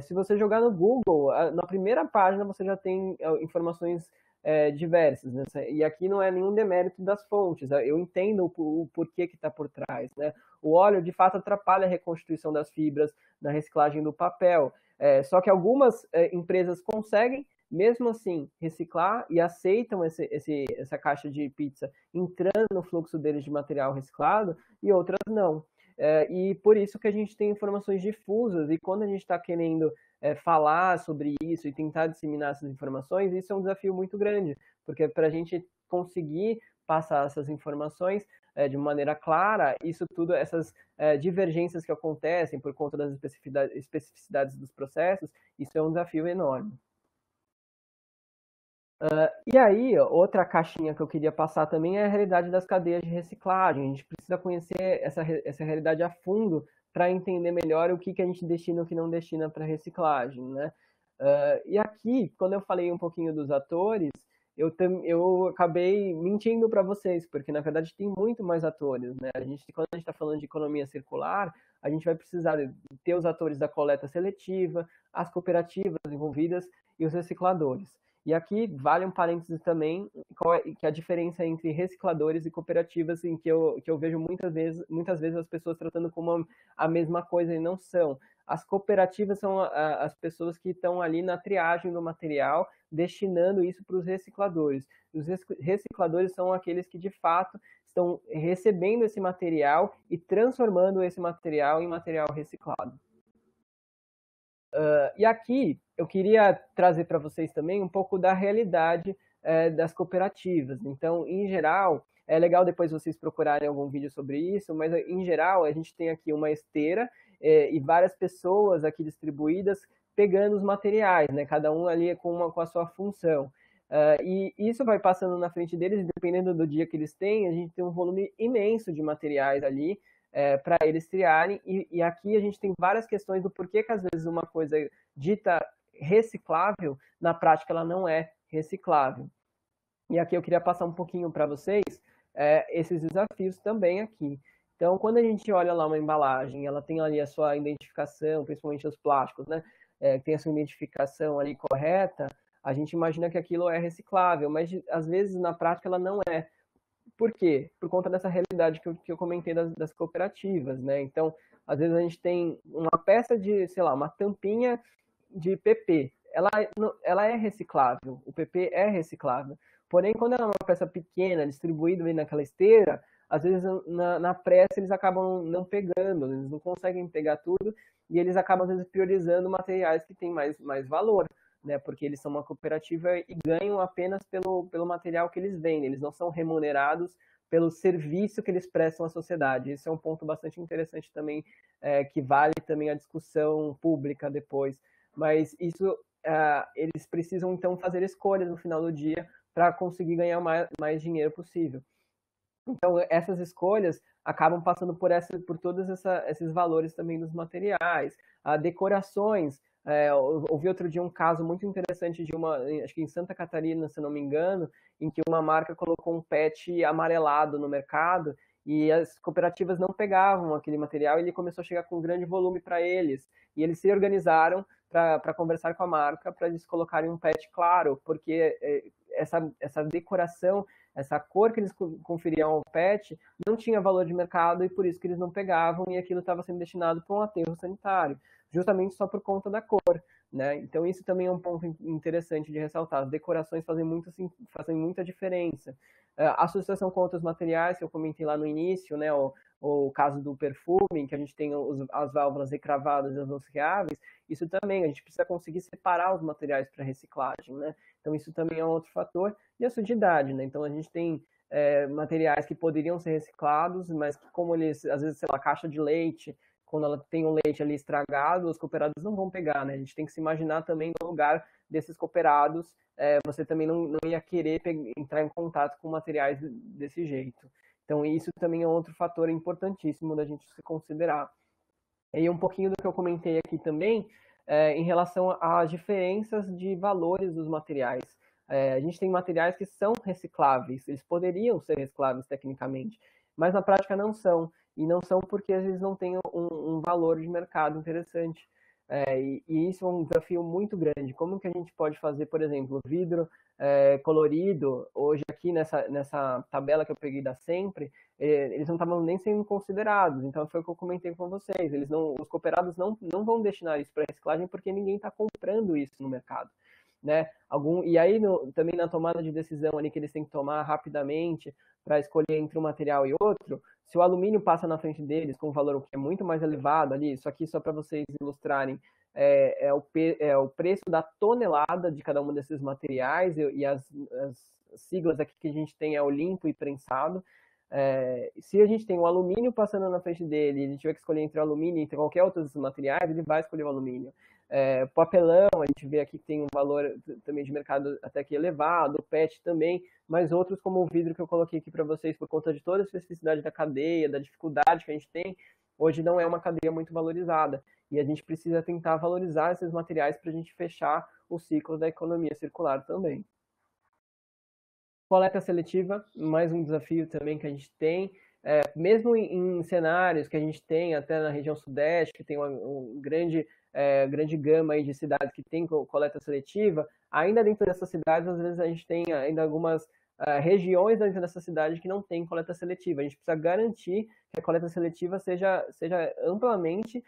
Se você jogar no Google, na primeira página você já tem informações diversas, né? E aqui não é nenhum demérito das fontes, eu entendo o porquê que está por trás, né? O óleo, de fato, atrapalha a reconstituição das fibras na reciclagem do papel. Só que algumas empresas conseguem mesmo assim, reciclar e aceitam essa caixa de pizza entrando no fluxo deles de material reciclado e outras não. E por isso que a gente tem informações difusas, e quando a gente está querendo falar sobre isso e tentar disseminar essas informações, isso é um desafio muito grande, porque para a gente conseguir passar essas informações de maneira clara, isso tudo, essas divergências que acontecem por conta das especificidades dos processos, isso é um desafio enorme. E aí, outra caixinha que eu queria passar também é a realidade das cadeias de reciclagem. A gente precisa conhecer essa realidade a fundo para entender melhor o que a gente destina e o que não destina para reciclagem, né? E aqui, quando eu falei um pouquinho dos atores, eu acabei mentindo para vocês, porque na verdade tem muito mais atores, né? Quando a gente está falando de economia circular, a gente vai precisar ter os atores da coleta seletiva, as cooperativas envolvidas e os recicladores. E aqui vale um parênteses também, que é a diferença entre recicladores e cooperativas, em que eu vejo muitas vezes as pessoas tratando como a mesma coisa e não são. As cooperativas são as pessoas que estão ali na triagem do material, destinando isso para os recicladores. Os recicladores são aqueles que, de fato, estão recebendo esse material e transformando esse material em material reciclado. E aqui eu queria trazer para vocês também um pouco da realidade das cooperativas. Então, em geral, é legal depois vocês procurarem algum vídeo sobre isso, mas em geral a gente tem aqui uma esteira e várias pessoas aqui distribuídas pegando os materiais, né? Cada um ali com a sua função. E isso vai passando na frente deles, e dependendo do dia que eles têm, a gente tem um volume imenso de materiais ali, para eles triarem, e aqui a gente tem várias questões do porquê que às vezes uma coisa dita reciclável, na prática ela não é reciclável. E aqui eu queria passar um pouquinho para vocês esses desafios também aqui. Então, quando a gente olha lá uma embalagem, ela tem ali a sua identificação, principalmente os plásticos, né? Tem a sua identificação ali correta, a gente imagina que aquilo é reciclável, mas às vezes na prática ela não é. Por quê? Por conta dessa realidade que eu comentei das cooperativas, né? Então, às vezes a gente tem uma peça de, sei lá, uma tampinha de PP. Ela é reciclável, o PP é reciclável. Porém, quando ela é uma peça pequena, distribuída ali naquela esteira, às vezes na pressa eles acabam não pegando, eles não conseguem pegar tudo e eles acabam, às vezes, priorizando materiais que têm mais valor, né? Porque eles são uma cooperativa e ganham apenas pelo material que eles vendem, eles não são remunerados pelo serviço que eles prestam à sociedade. Esse é um ponto bastante interessante também, que vale também a discussão pública depois. Mas isso, eles precisam então fazer escolhas no final do dia para conseguir ganhar mais dinheiro possível. Então, essas escolhas acabam passando por todos esses valores também dos materiais. Decorações. Ouvi outro dia um caso muito interessante de acho que em Santa Catarina, se não me engano, em que uma marca colocou um PET amarelado no mercado e as cooperativas não pegavam aquele material e ele começou a chegar com um grande volume para eles. E eles se organizaram para conversar com a marca para eles colocarem um PET claro, porque essa decoração, essa cor que eles conferiam ao PET não tinha valor de mercado e por isso que eles não pegavam e aquilo estava sendo destinado para um aterro sanitário, justamente só por conta da cor, né? Então isso também é um ponto interessante de ressaltar. As decorações fazem muita diferença. A associação com outros materiais, que eu comentei lá no início, né? O caso do perfume, em que a gente tem as válvulas recravadas e as não serreáveis, isso também, a gente precisa conseguir separar os materiais para reciclagem, né? Então isso também é um outro fator. E a sujidade, né? Então a gente tem materiais que poderiam ser reciclados, mas que como eles, às vezes, sei lá, caixa de leite, quando ela tem o leite ali estragado, os cooperados não vão pegar, né? A gente tem que se imaginar também no lugar desses cooperados, você também não ia querer entrar em contato com materiais desse jeito. Então isso também é outro fator importantíssimo da gente se considerar. E um pouquinho do que eu comentei aqui também, em relação às diferenças de valores dos materiais. A gente tem materiais que são recicláveis, eles poderiam ser recicláveis tecnicamente, mas na prática não são. E não são porque eles não têm um valor de mercado interessante. E isso é um desafio muito grande. Como que a gente pode fazer, por exemplo, vidro colorido, hoje aqui nessa tabela que eu peguei da Sempre, eles não estavam nem sendo considerados. Então foi o que eu comentei com vocês. Os cooperados não vão destinar isso para reciclagem porque ninguém está comprando isso no mercado. né? E aí também na tomada de decisão ali que eles têm que tomar rapidamente para escolher entre um material e outro, se o alumínio passa na frente deles com um valor que é muito mais elevado ali, isso aqui só para vocês ilustrarem, é o preço da tonelada de cada um desses materiais, e as siglas aqui que a gente tem é o limpo e prensado. Se a gente tem o alumínio passando na frente dele, ele tiver que escolher entre o alumínio e entre qualquer outro desses materiais, ele vai escolher o alumínio. Papelão, a gente vê aqui que tem um valor também de mercado até que elevado, PET também, mas outros como o vidro que eu coloquei aqui para vocês, por conta de toda a especificidade da cadeia, da dificuldade que a gente tem, hoje não é uma cadeia muito valorizada. E a gente precisa tentar valorizar esses materiais para a gente fechar o ciclo da economia circular também. Coleta seletiva, mais um desafio também que a gente tem, mesmo em cenários que a gente tem até na região sudeste, que tem uma grande gama aí de cidades que tem coleta seletiva, ainda dentro dessas cidades, às vezes a gente tem ainda algumas regiões dentro dessa cidade que não tem coleta seletiva. A gente precisa garantir que a coleta seletiva seja amplamente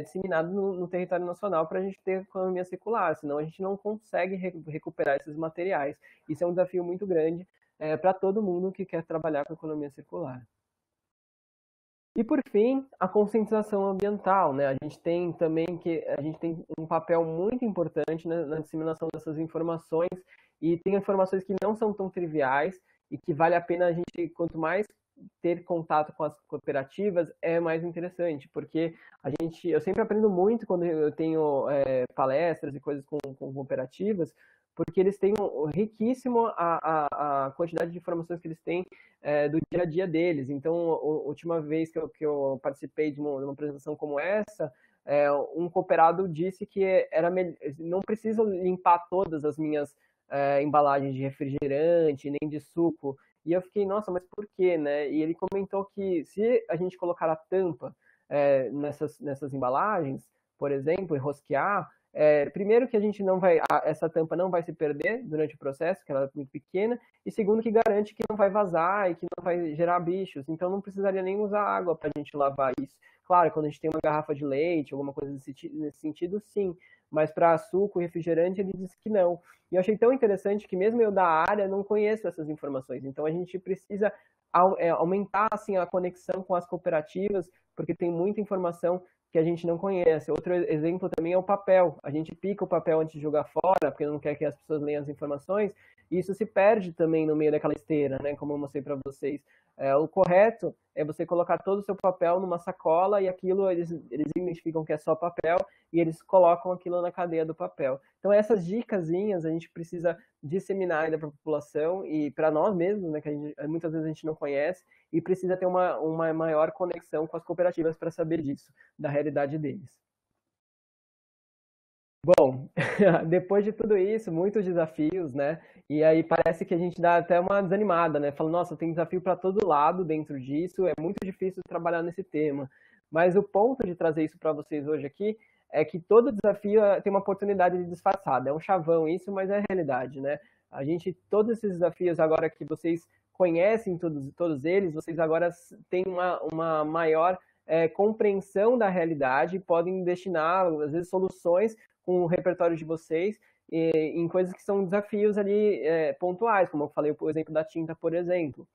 disseminada no território nacional para a gente ter economia circular, senão a gente não consegue recuperar esses materiais. Isso é um desafio muito grande para todo mundo que quer trabalhar com economia circular. E por fim, a conscientização ambiental, né? A gente tem um papel muito importante na disseminação dessas informações, e tem informações que não são tão triviais e que vale a pena a gente, quanto mais ter contato com as cooperativas, é mais interessante, porque eu sempre aprendo muito quando eu tenho palestras e coisas com cooperativas, porque eles têm riquíssimo a quantidade de informações que eles têm do dia a dia deles. Então, a última vez que eu participei de uma apresentação como essa, um cooperado disse que não preciso limpar todas as minhas embalagens de refrigerante, nem de suco. E eu fiquei, nossa, mas por quê, né? E ele comentou que se a gente colocar a tampa nessas embalagens, por exemplo, e rosquear, primeiro que a gente não vai, essa tampa não vai se perder durante o processo, que ela é muito pequena, e segundo que garante que não vai vazar e que não vai gerar bichos, então não precisaria nem usar água para a gente lavar isso. Claro, quando a gente tem uma garrafa de leite, alguma coisa nesse sentido, sim, mas para suco e refrigerante ele disse que não. E eu achei tão interessante que mesmo eu da área não conheço essas informações, então a gente precisa aumentar assim, a conexão com as cooperativas, porque tem muita informação que a gente não conhece. Outro exemplo também é o papel. A gente pica o papel antes de jogar fora, porque não quer que as pessoas leiam as informações, e isso se perde também no meio daquela esteira, né? Como eu mostrei para vocês. O correto é você colocar todo o seu papel numa sacola e aquilo eles identificam que é só papel e eles colocam aquilo na cadeia do papel. Então essas dicasinhas a gente precisa disseminar ainda para a população e para nós mesmos, né, que muitas vezes a gente não conhece, e precisa ter uma maior conexão com as cooperativas para saber disso, da realidade deles. Bom, depois de tudo isso, muitos desafios, né? E aí parece que a gente dá até uma desanimada, né? Fala, nossa, tem desafio para todo lado dentro disso, é muito difícil trabalhar nesse tema. Mas o ponto de trazer isso para vocês hoje aqui é que todo desafio tem uma oportunidade de disfarçada. É um chavão isso, mas é a realidade, né? Todos esses desafios agora que vocês conhecem todos eles, vocês agora têm uma maior compreensão da realidade e podem destinar, às vezes, soluções com o repertório de vocês em coisas que são desafios ali pontuais, como eu falei, o exemplo da tinta, por exemplo.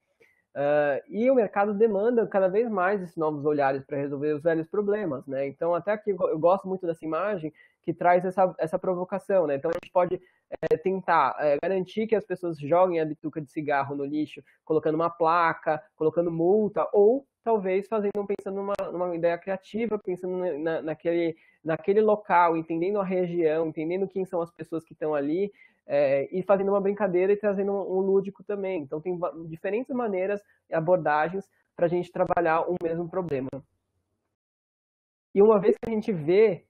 E o mercado demanda cada vez mais esses novos olhares para resolver os velhos problemas, né? Então, até aqui eu gosto muito dessa imagem que traz essa provocação, né? Então, a gente pode tentar garantir que as pessoas joguem a bituca de cigarro no lixo, colocando uma placa, colocando multa, ou talvez pensando numa ideia criativa, pensando naquele local, entendendo a região, entendendo quem são as pessoas que estão ali, e fazendo uma brincadeira e trazendo um lúdico também. Então, tem diferentes maneiras e abordagens para a gente trabalhar o mesmo problema. E uma vez que a gente vê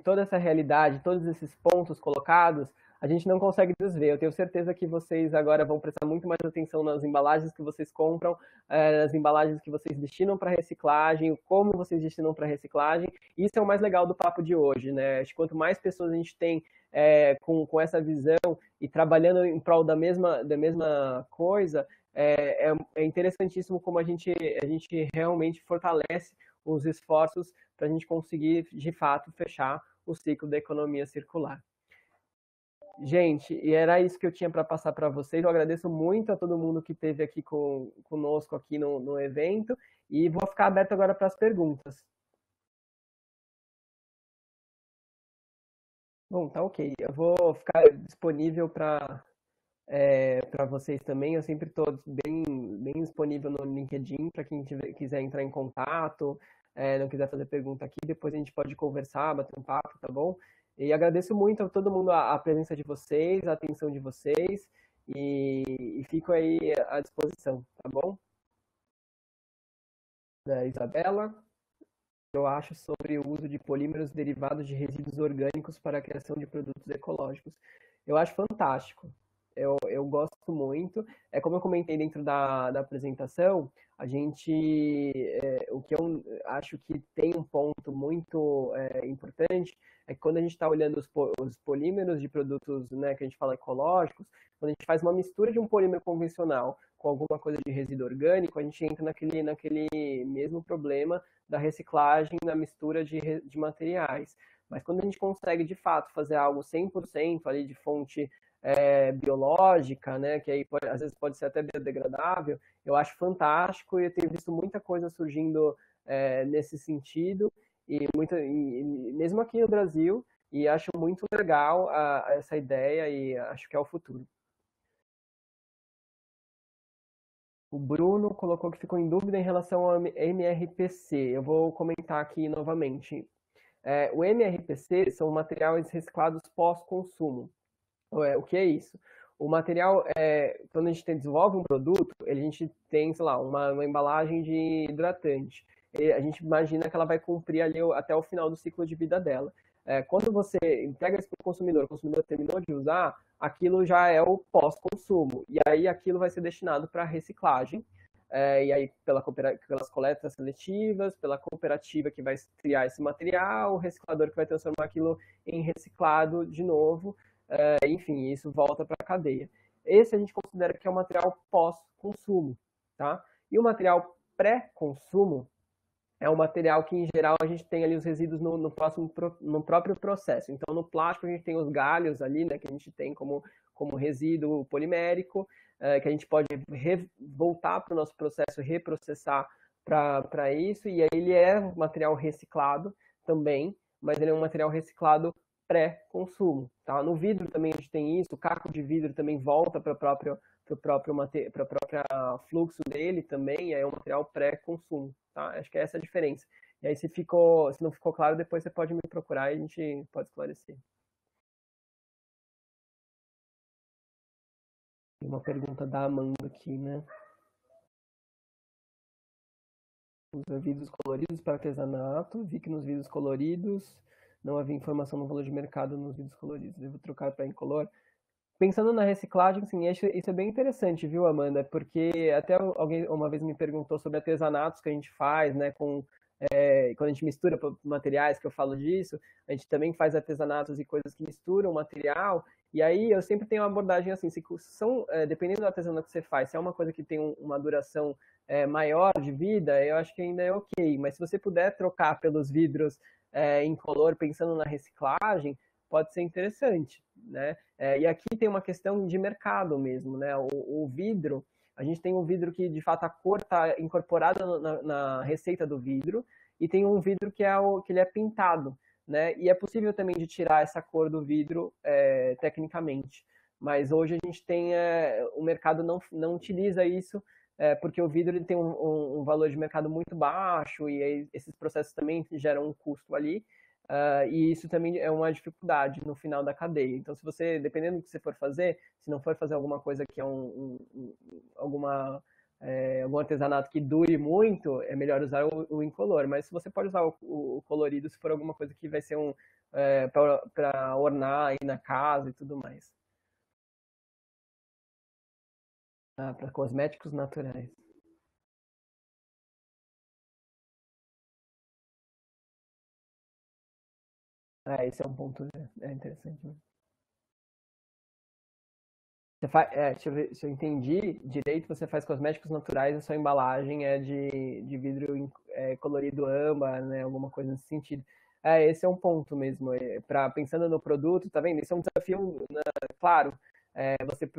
toda essa realidade, todos esses pontos colocados, a gente não consegue desver. Eu tenho certeza que vocês agora vão prestar muito mais atenção nas embalagens que vocês compram, nas embalagens que vocês destinam para reciclagem, como vocês destinam para reciclagem. Isso é o mais legal do papo de hoje, né? Acho que quanto mais pessoas a gente tem com essa visão e trabalhando em prol da mesma coisa, é interessantíssimo como a gente realmente fortalece os esforços para a gente conseguir, de fato, fechar o ciclo da economia circular. Gente, e era isso que eu tinha para passar para vocês. Eu agradeço muito a todo mundo que esteve aqui conosco aqui no evento e vou ficar aberto agora para as perguntas. Bom, tá ok. Eu vou ficar disponível para vocês também. Eu sempre estou bem disponível no LinkedIn para quem quiser entrar em contato, não quiser fazer pergunta aqui, depois a gente pode conversar, bater um papo, tá bom? E agradeço muito a todo mundo a presença de vocês, a atenção de vocês e fico aí à disposição, tá bom? Da Isabela, eu acho sobre o uso de polímeros derivados de resíduos orgânicos para a criação de produtos ecológicos. Eu acho fantástico. Eu gosto muito. É como eu comentei dentro da apresentação, o que eu acho que tem um ponto muito importante é que quando a gente está olhando os polímeros de produtos, né, que a gente fala ecológicos, quando a gente faz uma mistura de um polímero convencional com alguma coisa de resíduo orgânico, a gente entra naquele mesmo problema da reciclagem, da mistura de materiais. Mas quando a gente consegue, de fato, fazer algo 100% ali de fonte biológica, né, que aí às vezes pode ser até biodegradável, eu acho fantástico e eu tenho visto muita coisa surgindo nesse sentido, e mesmo aqui no Brasil, e acho muito legal essa ideia e acho que é o futuro. O Bruno colocou que ficou em dúvida em relação ao MRPC. Eu vou comentar aqui novamente. O MRPC são materiais reciclados pós-consumo. O que é isso? O material, quando a gente desenvolve um produto, a gente tem, sei lá, uma embalagem de hidratante. E a gente imagina que ela vai cumprir ali até o final do ciclo de vida dela. Quando você entrega isso para o consumidor terminou de usar, aquilo já é o pós-consumo. E aí aquilo vai ser destinado para reciclagem. E aí pelas coletas seletivas, pela cooperativa que vai criar esse material, o reciclador que vai transformar aquilo em reciclado de novo, enfim, isso volta para a cadeia. Esse a gente considera que é o material pós-consumo, tá? E o material pré-consumo é um material que, em geral, a gente tem ali os resíduos no próprio processo. Então, no plástico, a gente tem os galhos ali, né, que a gente tem como resíduo polimérico, que a gente pode voltar para o nosso processo, reprocessar para isso, e aí ele é um material reciclado também, mas ele é um material reciclado pré-consumo. Tá? No vidro também a gente tem isso, o caco de vidro também volta para o próprio fluxo dele também, é um material pré-consumo, tá? Acho que é essa a diferença. E aí se não ficou claro, depois você pode me procurar e a gente pode esclarecer. Tem uma pergunta da Amanda aqui, né? Os vidros coloridos para artesanato, vi que nos vidros coloridos não havia informação no valor de mercado nos vidros coloridos. Devo trocar para incolor? Pensando na reciclagem, assim, isso é bem interessante, viu, Amanda? Porque até alguém uma vez me perguntou sobre artesanatos que a gente faz, né, quando a gente mistura materiais, que eu falo disso, a gente também faz artesanatos e coisas que misturam material, e aí eu sempre tenho uma abordagem assim, dependendo do artesanato que você faz, se é uma coisa que tem uma duração maior de vida, eu acho que ainda é ok, mas se você puder trocar pelos vidros incolor, pensando na reciclagem, pode ser interessante, né? E aqui tem uma questão de mercado mesmo, né? O vidro, a gente tem um vidro que de fato a cor está incorporada na receita do vidro e tem um vidro que ele é pintado, né? E é possível também de tirar essa cor do vidro tecnicamente, mas hoje a gente tem o mercado não utiliza isso porque o vidro ele tem um valor de mercado muito baixo e aí, esses processos também geram um custo ali. E isso também é uma dificuldade no final da cadeia. Então, se você, dependendo do que você for fazer, se não for fazer alguma coisa que é algum artesanato que dure muito, é melhor usar o incolor. Mas se você pode usar o colorido, se for alguma coisa que vai ser para ornar aí na casa e tudo mais. Para cosméticos naturais. Esse é um ponto interessante. Né? Deixa eu ver se eu entendi direito, você faz cosméticos naturais e sua embalagem é de vidro colorido âmbar, né? Alguma coisa nesse sentido. esse é um ponto mesmo. Pensando no produto, tá vendo? Isso é um desafio, né? Claro.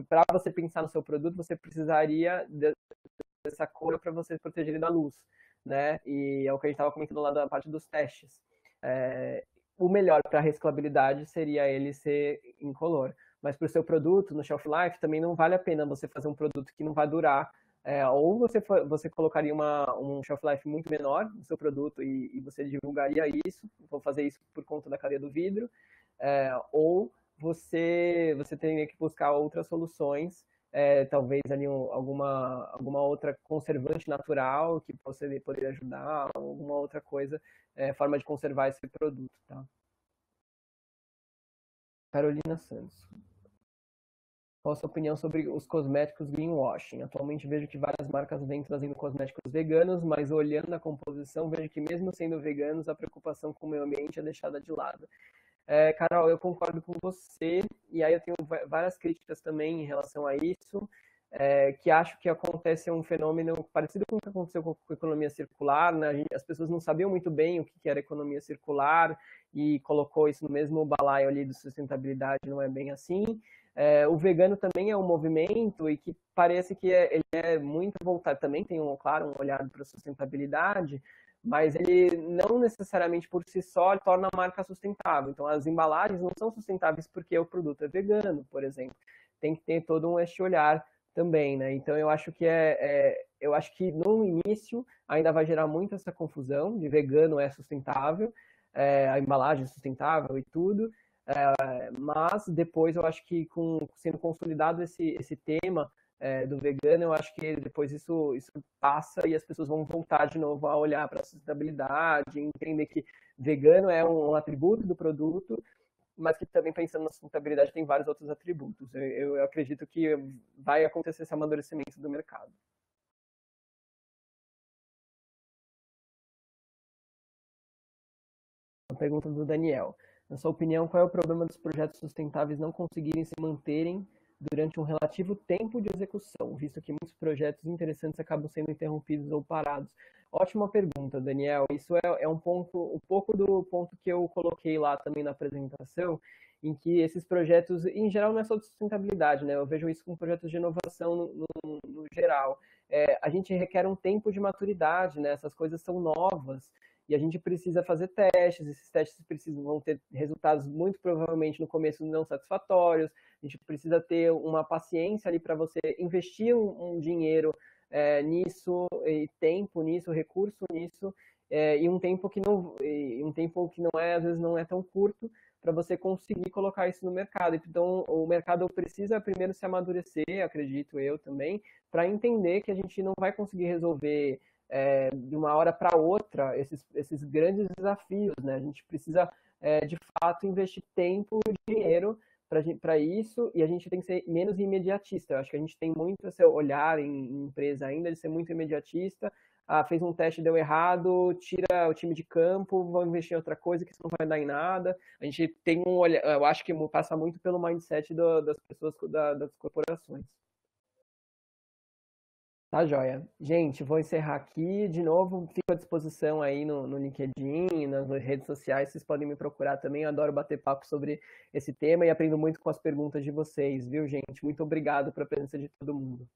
Para você pensar no seu produto, você precisaria dessa cor para você proteger ele da luz, né? E é o que a gente estava comentando lá da parte dos testes. O melhor para a reciclabilidade seria ele ser incolor. Mas para o seu produto, no shelf life, também não vale a pena você fazer um produto que não vai durar. Ou você colocaria um shelf life muito menor no seu produto e você divulgaria isso, vou fazer isso por conta da cadeia do vidro, ou você teria que buscar outras soluções, talvez ali alguma outra conservante natural que você poderia ajudar, alguma outra coisa, forma de conservar esse produto, tá? Carolina Santos. Qual a sua opinião sobre os cosméticos greenwashing? Atualmente vejo que várias marcas vêm trazendo cosméticos veganos, mas olhando a composição, vejo que mesmo sendo veganos, a preocupação com o meio ambiente é deixada de lado. Carol, eu concordo com você, e aí eu tenho várias críticas também em relação a isso, que acho que acontece um fenômeno parecido com o que aconteceu com a economia circular, né? As pessoas não sabiam muito bem o que era economia circular e colocou isso no mesmo balaio ali de sustentabilidade, não é bem assim. O vegano também é um movimento e que parece que ele é muito voltado, também tem, claro, um olhar para a sustentabilidade, mas ele não necessariamente por si só torna a marca sustentável. Então, as embalagens não são sustentáveis porque o produto é vegano, por exemplo. Tem que ter todo este olhar também, né? Então, eu acho que no início ainda vai gerar muito essa confusão de vegano é sustentável, a embalagem é sustentável e tudo, mas depois eu acho que sendo consolidado esse tema do vegano, eu acho que depois isso passa e as pessoas vão voltar de novo a olhar para a sustentabilidade, entender que vegano é um atributo do produto, mas que também pensando na sustentabilidade tem vários outros atributos. Eu acredito que vai acontecer esse amadurecimento do mercado. A pergunta do Daniel. Na sua opinião, qual é o problema dos projetos sustentáveis não conseguirem se manterem durante um relativo tempo de execução, visto que muitos projetos interessantes acabam sendo interrompidos ou parados? Ótima pergunta, Daniel. Isso é um pouco do ponto que eu coloquei lá também na apresentação, em que esses projetos, em geral, não é só de sustentabilidade, né? Eu vejo isso como projetos de inovação no geral. A gente requer um tempo de maturidade, né? Essas coisas são novas e a gente precisa fazer testes, esses testes vão ter resultados muito provavelmente no começo não satisfatórios, a gente precisa ter uma paciência ali para você investir um dinheiro nisso, e tempo nisso, recurso nisso, e um tempo que não é, às vezes não é tão curto, para você conseguir colocar isso no mercado. Então, o mercado precisa primeiro se amadurecer, acredito eu também, para entender que a gente não vai conseguir resolver de uma hora para outra esses grandes desafios, né? A gente precisa, de fato, investir tempo e dinheiro para isso, e a gente tem que ser menos imediatista. Eu acho que a gente tem muito esse olhar em empresa ainda de ser muito imediatista. Fez um teste, deu errado, tira o time de campo, vão investir em outra coisa que isso não vai dar em nada. A gente tem um olhar, eu acho que passa muito pelo mindset das pessoas, das corporações. Tá, joia. Gente, vou encerrar aqui. De novo, fico à disposição aí no LinkedIn, nas redes sociais. Vocês podem me procurar também. Eu adoro bater papo sobre esse tema e aprendo muito com as perguntas de vocês, viu, gente? Muito obrigado pela presença de todo mundo.